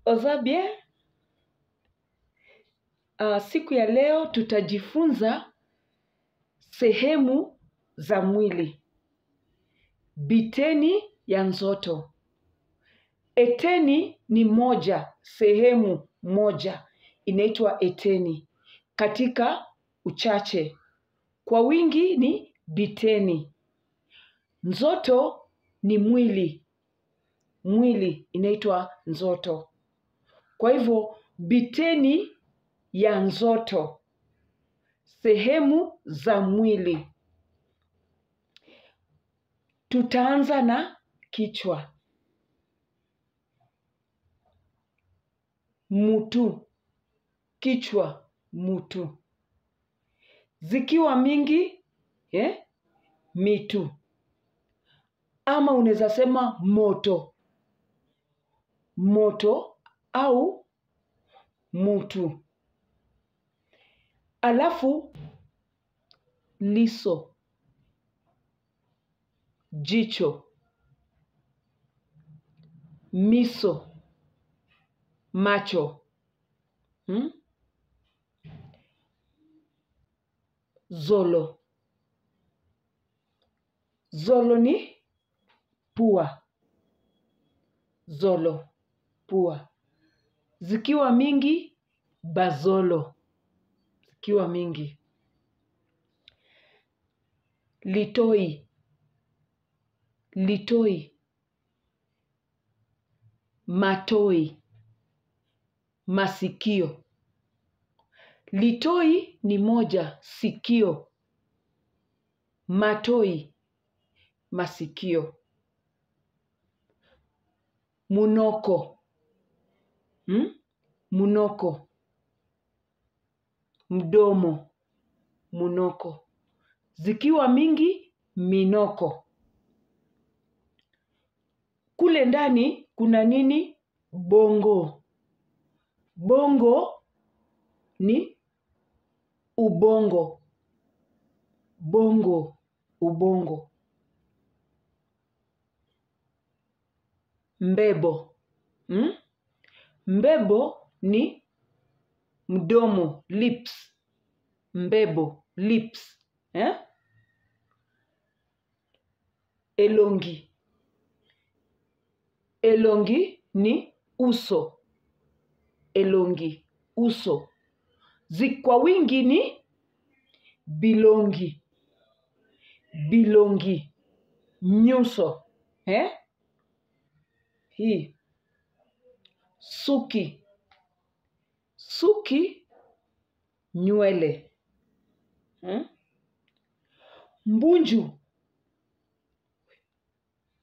Ozabie, siku ya leo tutajifunza sehemu za mwili. Biteni ya nzoto. Eteni ni moja, sehemu moja. Inaitwa eteni. Katika uchache. Kwa wingi ni biteni. Nzoto ni mwili. Mwili inaitwa nzoto. Kwa hivyo, biteni ya nzoto. Sehemu za mwili. Tutaanza na kichwa. Mutu. Kichwa, mutu. Zikiwa mingi, mitu. Ama unaweza sema moto. Moto au mutu. Alafu liso. Jicho. Miso. Macho. Zolo. Zolo ni pua. Zolo, pua. Zikiwa mingi, bazolo. Zikiwa mingi. Litoi. Litoi. Matoi. Masikio. Litoi ni moja, sikio. Matoi, masikio. Munoko. Munoko. Mdomo. Munoko. Zikiwa mingi, minoko. Kule ndani kuna nini? Bongo. Bongo ni ubongo. Bongo, ubongo. Mbebo. Mbebo ni mdomo, lips. Mbebo, lips. Elongi. Elongi ni uso. Elongi, uso. Kwa wingi ni bilongi. Bilongi, nyuso. Hii. Suki. Suki, nywele. Mbunju.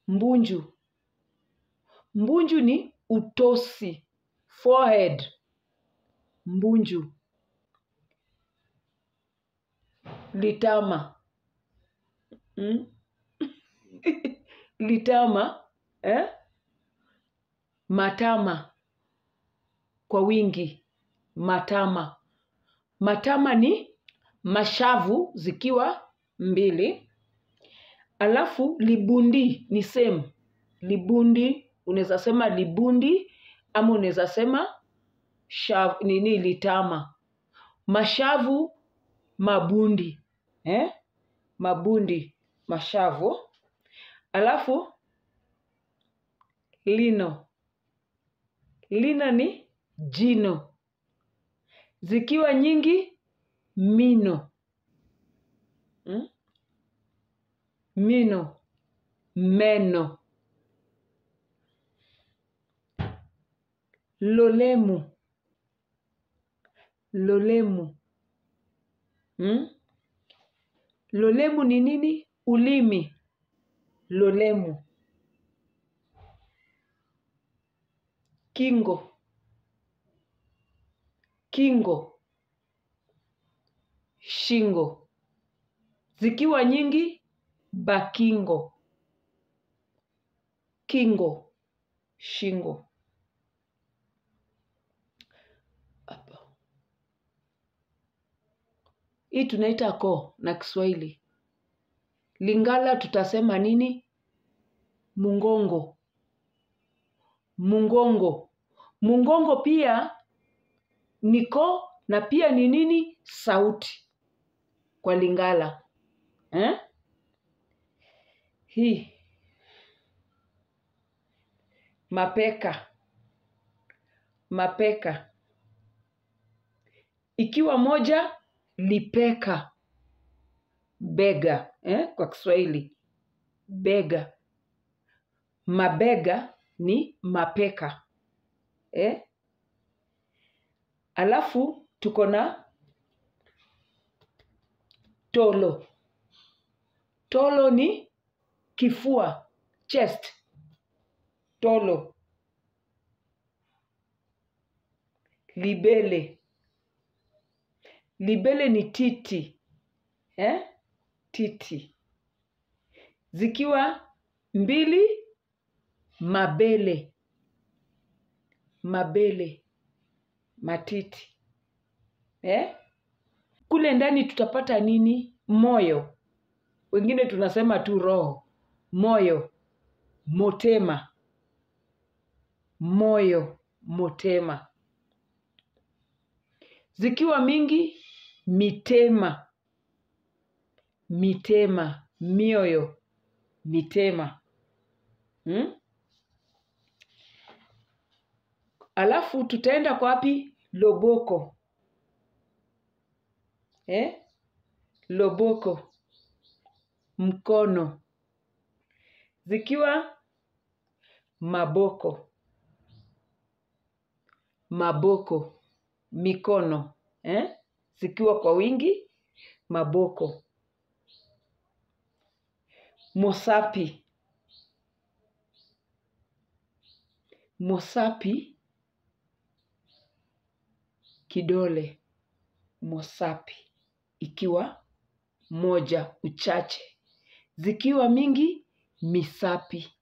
Mbunju. Mbunju ni utosi. Forehead. Mbunju. Litama. Litama. Matama. Kwa wingi. Matama. Matama ni mashavu zikiwa mbili. Alafu libundi ni same. Libundi, unaweza sema libundi ama unaweza sema litama. Mashavu, mabundi. Mabundi, mashavu. Alafu lino. Lino ni jino. Zikiwa nyingi, mino. Mino, meno. Lolemu. Lolemu. Lolemu ni nini? Ulimi. Lolemu. Kingo. Kingo. Shingo. Zikiwa nyingi, bakingo. Kingo. Shingo. Hapa. Hii tunaita koo na Kiswahili. Lingala tutasema nini? Mungongo. Mungongo. Mgongo pia ni ko na pia ni nini? Sauti kwa Lingala. Hii mapeka. Mapeka. Ikiwa moja, lipeka. Bega. Kwa Kiswahili. Bega. Mabega ni mapeka. Alafu tuko na tolo. Tolo ni kifua. Chest. Tolo. Libele. Libele ni titi. Titi. Zikiwa mbili, mabele. Mabele. Matiti. Kule ndani tutapata nini? Moyo. Wengine tunasema tu roho. Moyo. Motema. Moyo. Motema. Zikiwa mingi, mitema. Mitema. Mioyo. Mitema. Alafu tutaenda kwa wapi? Loboko. Loboko. Mkono. Zikiwa maboko. Maboko. Mikono. Zikiwa kwa wingi, maboko. Mosapi. Mosapi. Kidole. Mosapi. Ikiwa moja, uchache. Zikiwa mingi, misapi.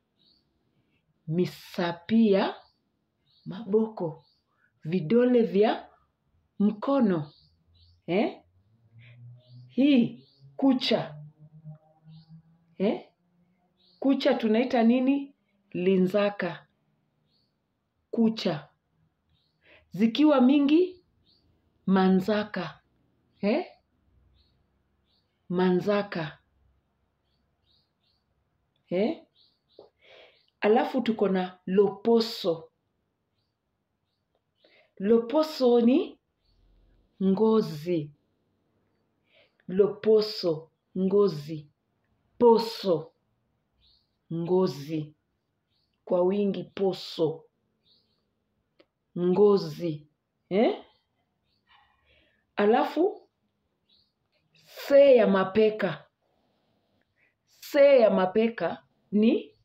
Misapi ya maboko. Vidole vya mkono. Hii kucha. Kucha tunaita nini? Linzaka. Kucha. Zikiwa mingi, manzaka. Manzaka. Alafu tuko na loposo. Loposo ni ngozi. Loposo, ngozi. Poso, ngozi. Kwa wingi poso. Ngozi. Alafu se ya mapeka. Se ya mapeka ni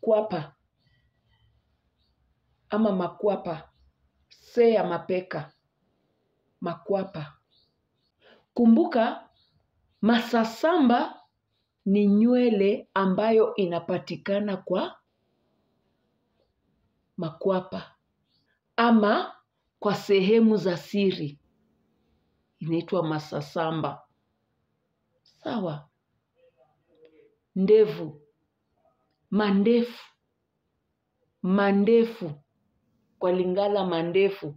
kwapa ama makwapa. Se ya mapeka. Makwapa. Kumbuka masasamba ni nywele ambayo inapatikana kwa makwapa ama kwa sehemu za siri. Inaitwa masasamba. Sawa. Ndevu. Mandefu. Mandefu. Kwa Lingala mandefu.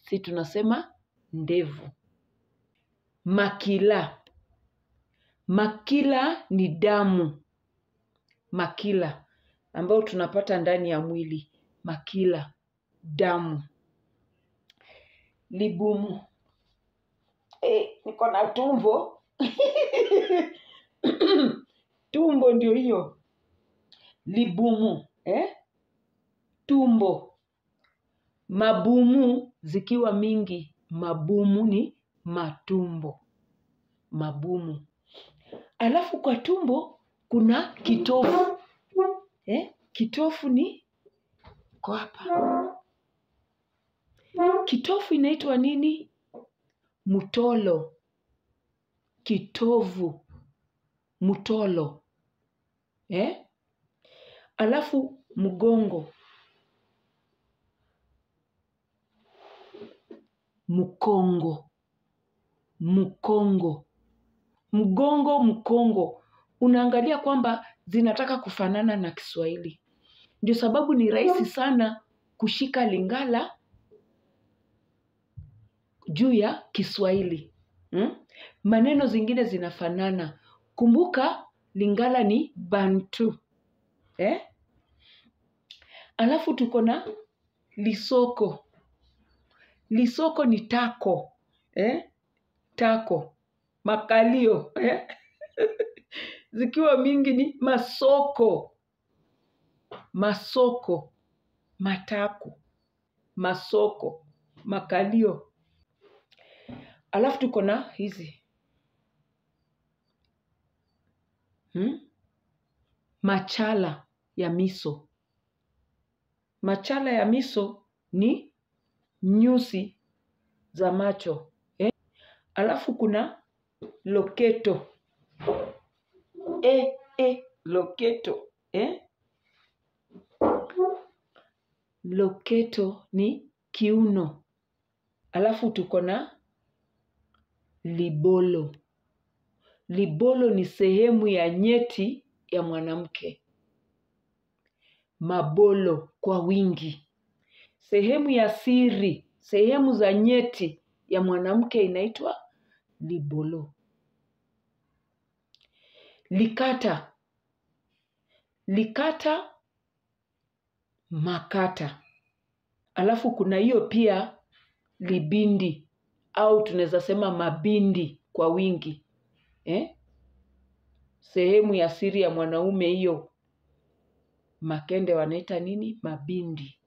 Si tunasema ndevu. Makila. Makila ni damu. Makila. Ambao tunapata ndani ya mwili. Makila. Damu. Libumu. Niko na tumbo. Tumbo ndio hiyo. Libumu. Tumbo. Mabumu zikiwa mingi. Mabumu ni matumbo. Mabumu. Alafu kwa tumbo kuna kitofu. Kitofu ni kwa hapa. Kitofu inaitwa nini? Mutolo. Kitovu. Mutolo. Alafu mgongo. Mkongo. Mkongo. Mgongo, mkongo. Unaangalia kwamba zinataka kufanana na Kiswahili. Ndio sababu ni rahisi sana kushika Lingala juu ya Kiswahili. Maneno zingine zinafanana. Kumbuka Lingala ni Bantu. Alafu tuko na lisoko. Lisoko ni tako. Tako. Makalio. Zikiwa mingi ni masoko. Masoko. Matako. Masoko. Makalio. Alafu tuko na hizi. Machala ya miso. Machala ya miso ni nyusi za macho. Alafu kuna loketo. Loketo. Loketo ni kiuno. Alafu tuko na libolo. Libolo ni sehemu ya nyeti ya mwanamke. Mabolo kwa wingi. Sehemu ya siri, sehemu za nyeti ya mwanamke inaitwa libolo. Likata. Likata, makata. Alafu kuna hiyo pia libindi au tunaweza sema mabindi kwa wingi. Sehemu ya siri ya mwanaume hiyo. Makende wanaita nini? Mabindi.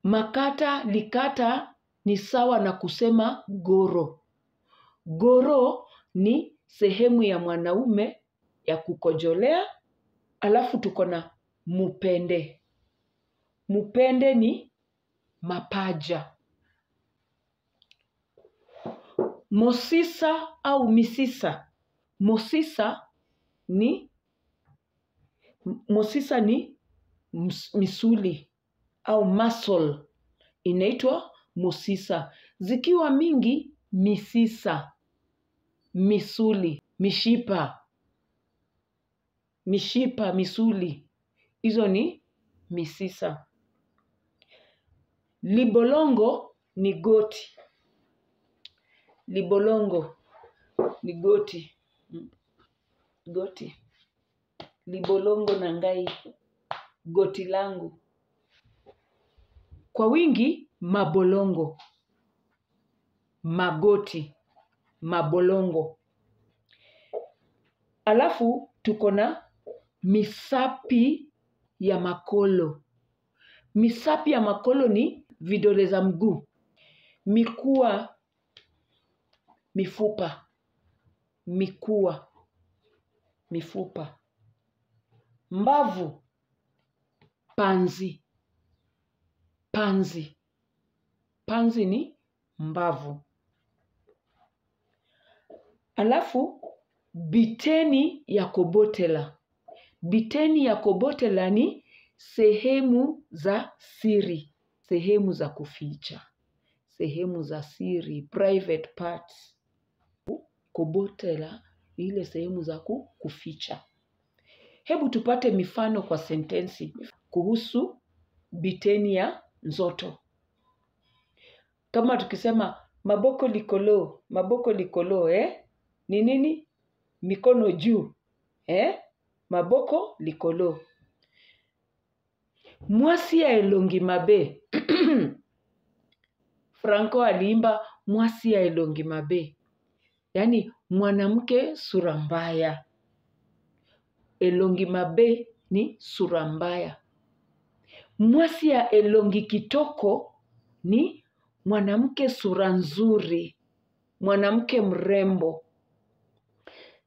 Makata, likata ni sawa na kusema goro. Goro ni sehemu ya mwanaume ya kukojolea. Alafu tuko na mupende. Mupende ni mapaja. Mosisa au misisa. Mosisa ni misuli au muscle. Inaitwa mosisa. Zikiwa mingi misisa. Misuli. Mishipa. Mishipa, misuli. Hizo ni misisa. Libolongo ni goti. Libolongo ni goti. Goti. Libolongo na ngai. Goti langu. Kwa wingi mabolongo. Magoti. Mabolongo. Alafu tuko na misapi ya makolo. Misapi ya makolo ni vidole za mguu. Mikua, mifupa. Mikua, mifupa. Mbavu, panzi. Panzi. Panzi ni mbavu. Alafu biteni ya kobotela. Biteni ya kobotela ni sehemu za siri. Sehemu za kuficha. Sehemu za siri. Private parts. Kobotela ile sehemu za kuficha. Hebu tupate mifano kwa sentensi kuhusu biteni ya nzoto. Kama tukisema maboko likolo. Maboko likolo. Ni nini? Mikono juu. Maboko likolo. Mwasi ya elongi mabe. Franco aliimba mwasi ya elongi mabe. Yani mwanamke sura mbaya. Elongi mabe ni sura mbaya. Mwasi ya elongi kitoko ni mwanamke sura nzuri. Mwanamke mrembo.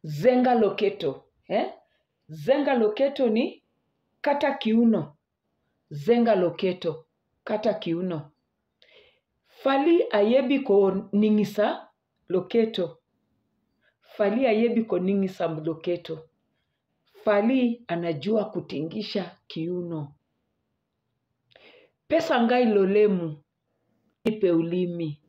Zenga loketo. Zenga loketo ni kata kiuno. Zenga loketo. Kata kiuno. Fali ayebi ko ningisa loketo. Fali ayebi ko ningisa loketo. Fali anajua kutingisha kiuno. Pesa ngai lolemu. Nipe ulimi.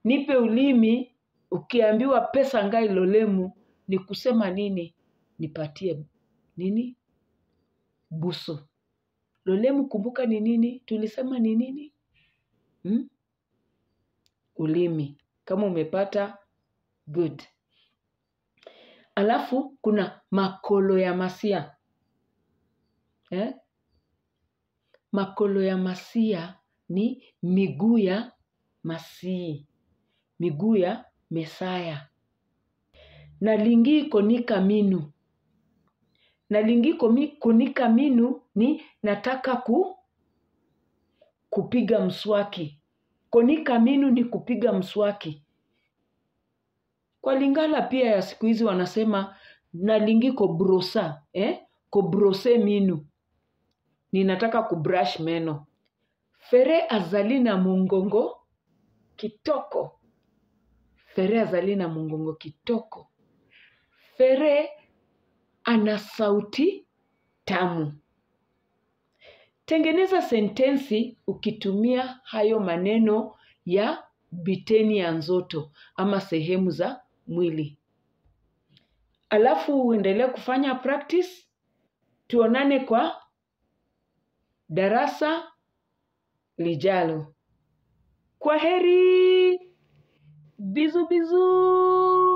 Nipe ulimi, ukiambiwa pesa ngai lolemu ni kusema nini? Nipatie nini? Busu. Lolemu kumbuka ni nini? Tulisema ni nini? Ulimi. Kama umepata, good. Alafu kuna makolo ya masia. Makolo ya masia ni miguu ya Masihi. Miguu ya Mesaya. Nalingi konika minu. Nalingi konika minu ni nataka kupiga mswaki. Konika minu ni kupiga mswaki. Kwa Lingala pia ya siku hizi wanasema nalingi kobrosa. Kobrose minu. Ninataka kubrush meno. Fere azalina mungongo kitoko. Fere azalina mungongo kitoko. Fere ana sauti tamu. Tengeneza sentensi ukitumia hayo maneno ya biteni ya nzoto ama sehemu za mwili. Alafu uendelee kufanya practice. Tuonane kwa darasa lijalo. Kwaheri. Bizu bizu.